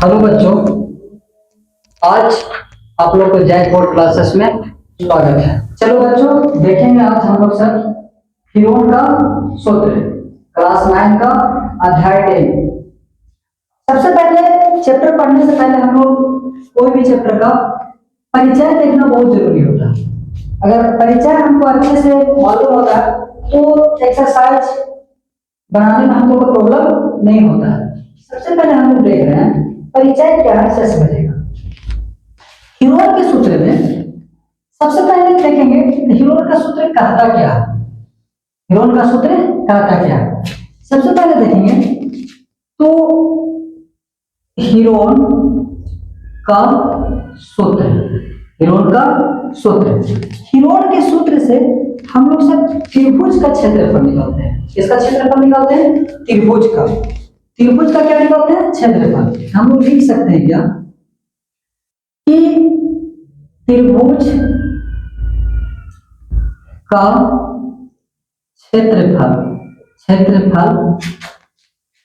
Hello बच्चों, आज आप लोग को जैक बोर्ड क्लासेस में स्वागत है। चलो बच्चों, देखेंगे आज हम लोग सर फिरौन का सूत्र, क्लास 9 का अध्याय 10। सबसे पहले चैप्टर पढ़ने से पहले हम लोग कोई भी चैप्टर का परिचय देखना बहुत जरूरी होता है। अगर परिचय हमको अच्छे से मालूम होता है तो एक्सरसाइज बनाने में हम लोग को प्रॉब्लम नहीं होता है। सबसे पहले हम लोग देख रहे हैं परिचय क्या है, इससे समझेगा। फिरौन के सूत्र में सबसे पहले देखेंगे फिरौन का सूत्र कहता क्या है। फिरौन का सूत्र कहता क्या है, सबसे पहले देखेंगे तो फिरौन का सूत्र, फिरौन का सूत्र, फिरौन के सूत्र से हम लोग सब त्रिभुज का क्षेत्रफल निकालते हैं। किसका क्षेत्रफल निकालते हैं? त्रिभुज का। त्रिभुज का क्या निकालते हैं? क्षेत्रफल। हम लोग लिख सकते हैं क्या कि त्रिभुज का क्षेत्रफल, क्षेत्रफल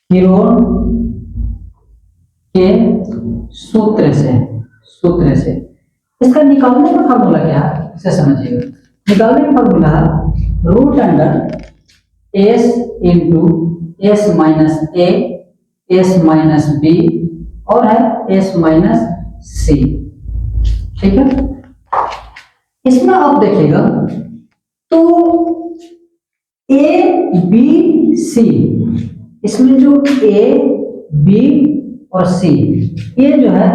फिरौन के सूत्र से इसका निकालने का फॉर्मूला क्या है, इसे समझिएगा। निकालने का फॉर्मूला है root under S into S minus A S minus B और है एस माइनस सी। ठीक है, इसमें आप देखिएगा तो ए बी सी, इसमें जो ए बी और सी ये जो है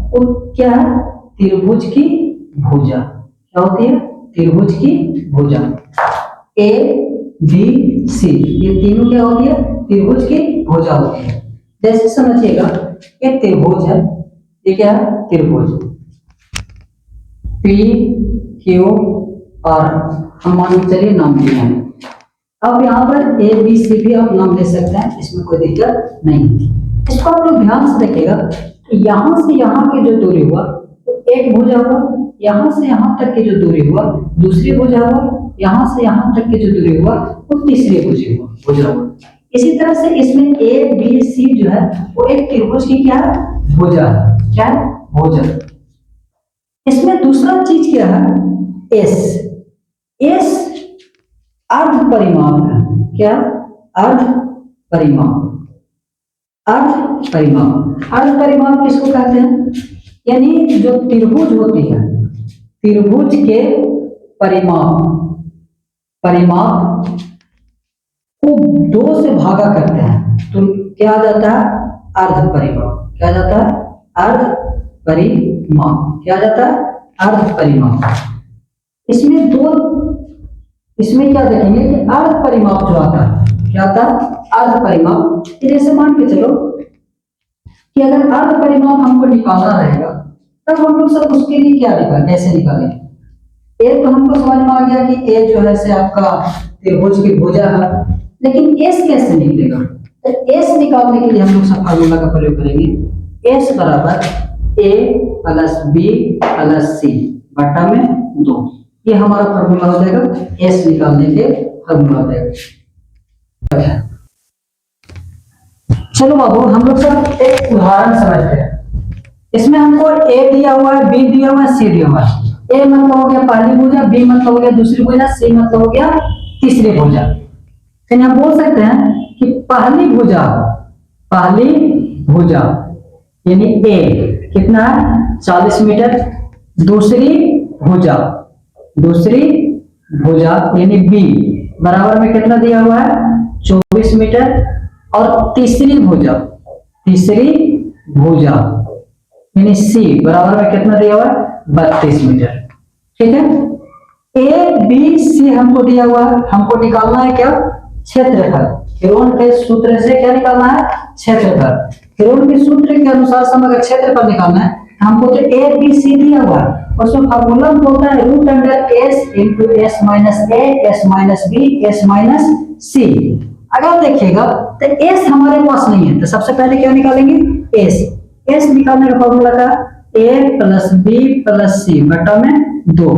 वो क्या है? त्रिभुज की भुजा। क्या होती है? त्रिभुज की भुजा। ए बी सी ये तीनों क्या होती है? त्रिभुज की भुजा होती है। जैसे समझिएगा ये त्रिभुज है, ये क्या है? त्रिभुज पी क्यू आर, हम मान के चलिए नाम दिए हैं। अब यहाँ पर ए बी सी भी आप नाम दे सकते हैं, इसमें कोई दिक्कत नहीं। इसको आप लोग ध्यान से देखिएगा, यहाँ से यहाँ की जो दूरी हुआ तो एक भुजा हुआ, यहाँ से यहाँ तक की जो दूरी हुआ दूसरी भुजा हुआ, यहाँ से यहाँ तक की जो दूरी हुआ वो तीसरी भुजा हुआ। इसी तरह से इसमें ए बी सी जो है वो एक त्रिभुज की क्या है? भुजा है। क्या है? भुजा। इसमें दूसरा चीज क्या है? एस। एस अर्ध परिमाप है। क्या? अर्ध परिमाप। अर्ध परिमाप। अर्ध परिमाप किसको कहते हैं? यानी जो त्रिभुज होती है, त्रिभुज के परिमाप को 2 से भागा करते हैं तो क्या आ जाता है? अर्ध परिमाप। क्या जाता है? अर्ध परिमाप। क्या जाता है? अर्ध परिमाप। इसमें क्या देखेंगे कि अर्ध परिमाप जो आता है, क्या आता है? अर्ध परिमाप। जैसे मान के चलो कि अगर अर्ध परिमाप हमको निकालना रहेगा तब हम लोग सब उसके लिए क्या निकालें, कैसे निकालेंगे? ए तो हमको समझ में आ गया कि ए जो है से आपका त्रिभुज की भुजा है, लेकिन एस कैसे निकलेगा? तो एस निकालने के लिए हम लोग सब फार्मूला का प्रयोग करेंगे। एस बराबर ए प्लस बी प्लस सी बटा में 2। ये हमारा फार्मूला हो जाएगा, एस निकालने के फार्मूला हो जाएगा। चलो बाबू, हम लोग सब एक उदाहरण समझते हैं। इसमें हमको ए दिया हुआ है, बी दिया हुआ है, सी दिया हुआ है। ए मतलब हो गया पहली भुजा, बी मतलब हो गया दूसरी भुजा, सी मतलब हो गया तीसरी भुजा। फिर हम बोल सकते हैं कि पहली भुजा यानी ए कितना है? 40 मीटर। दूसरी भुजा यानी बी बराबर में कितना दिया हुआ है? 24 मीटर। और तीसरी भुजा यानी सी बराबर में कितना दिया हुआ है? 32 मीटर। ठीक है, ए बी सी हमको दिया हुआ है, हमको निकालना है क्या? क्षेत्रफल। फिरौन के सूत्र से क्या निकालना है? क्षेत्रफल। फिरौन के सूत्र के अनुसार से अगर क्षेत्रफल निकालना है हमको तो ए बी सी दिया हुआ है, उसमें फार्मूला होता है root under S into S minus A S minus B S minus C. अगर देखिएगा तो एस हमारे पास नहीं है तो सबसे पहले क्या निकालेंगे? एस। एस निकालने का फार्मूला था ए प्लस बी प्लस सी बटा में 2।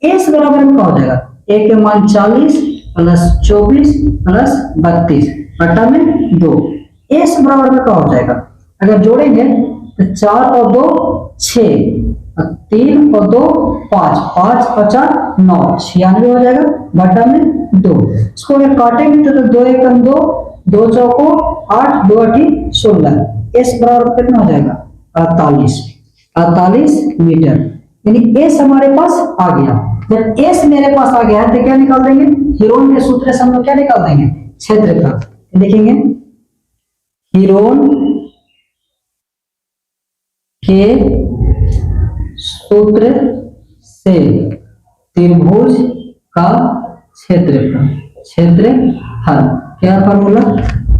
एस बराबर में क्या हो जाएगा? ए के मान 40 प्लस 24 प्लस 32 बटा में 2। एस बराबर में क्या हो जाएगा? अगर जोड़ेंगे तो 4 और 2 6, 3 और 2 5, 5 और 4 9, 96 हो जाएगा बटा में 2। इसको अगर काटेंगे तो 2 एकम 2, 2 चौको 8, 2 अठी 16, एस बराबर कितना हो जाएगा 48 मीटर। यानी एस हमारे पास आ गया। जब एस मेरे पास आ गया है तो क्या निकाल देंगे, हीरोन के सूत्र से हम लोग क्या निकाल देंगे, क्षेत्रफल। लिखेंगे हीरोन के सूत्र से त्रिभुज का क्षेत्रफल क्या formula,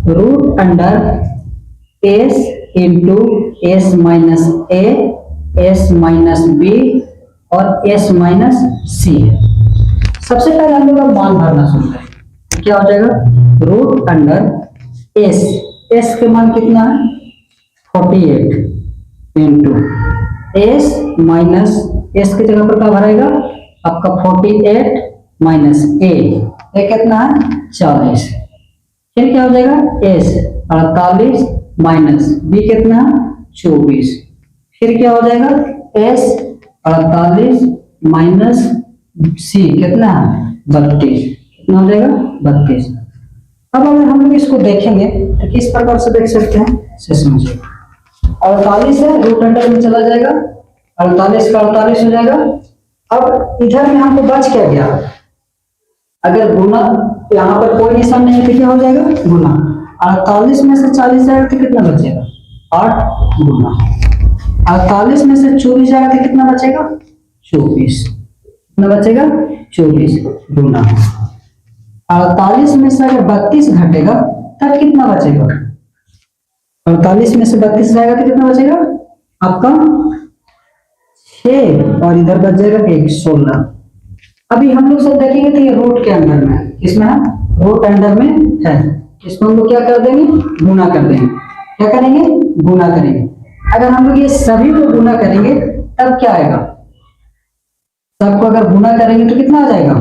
root under S into S minus A, S minus B और एस माइनस सी है। सबसे पहले हम लोग मान भरना शुरू करें, क्या हो जाएगा रूट अंडर एस, एस के मान कितना है 48 इंटू एस माइनस, एस की जगह पर क्या भरेगा आपका 48 माइनस ए कितना है 40, फिर क्या हो जाएगा एस 48 माइनस बी कितना है 24, फिर क्या हो जाएगा एस 48 माइनस सी कितना है 32, कितना हो जाएगा 32। अब अगर हम लोग इसको देखेंगे तो किस प्रकार से देख सकते हैं से समझिए, 48 है रूट अंडर में चला जाएगा, 48 का 48 हो जाएगा। अब इधर में हमको बच क्या गया, अगर गुना यहाँ पर कोई निशान नहीं तो क्या हो जाएगा गुना, 48 में से 40 जाएगा तो कितना बचेगा 8 गुना, 48 में से 24 जाएगा तो कितना बचेगा 24, कितना बचेगा 24 गुना, 48 में से अगर 32 घटेगा तब कितना बचेगा, 48 में से 32 जाएगा तो कितना बचेगा आपका 6 और इधर बच जाएगा 1 16। अभी हम लोग सब देखेंगे तो ये रूट के अंदर में है, किसमें है रूट अंडर में है, इसको हम लोग क्या कर देंगे गुना कर देंगे, क्या करेंगे गुना करेंगे। अगर हम लोग ये सभी को गुना करेंगे तब क्या आएगा, सबको अगर गुना करेंगे तो कितना आ जाएगा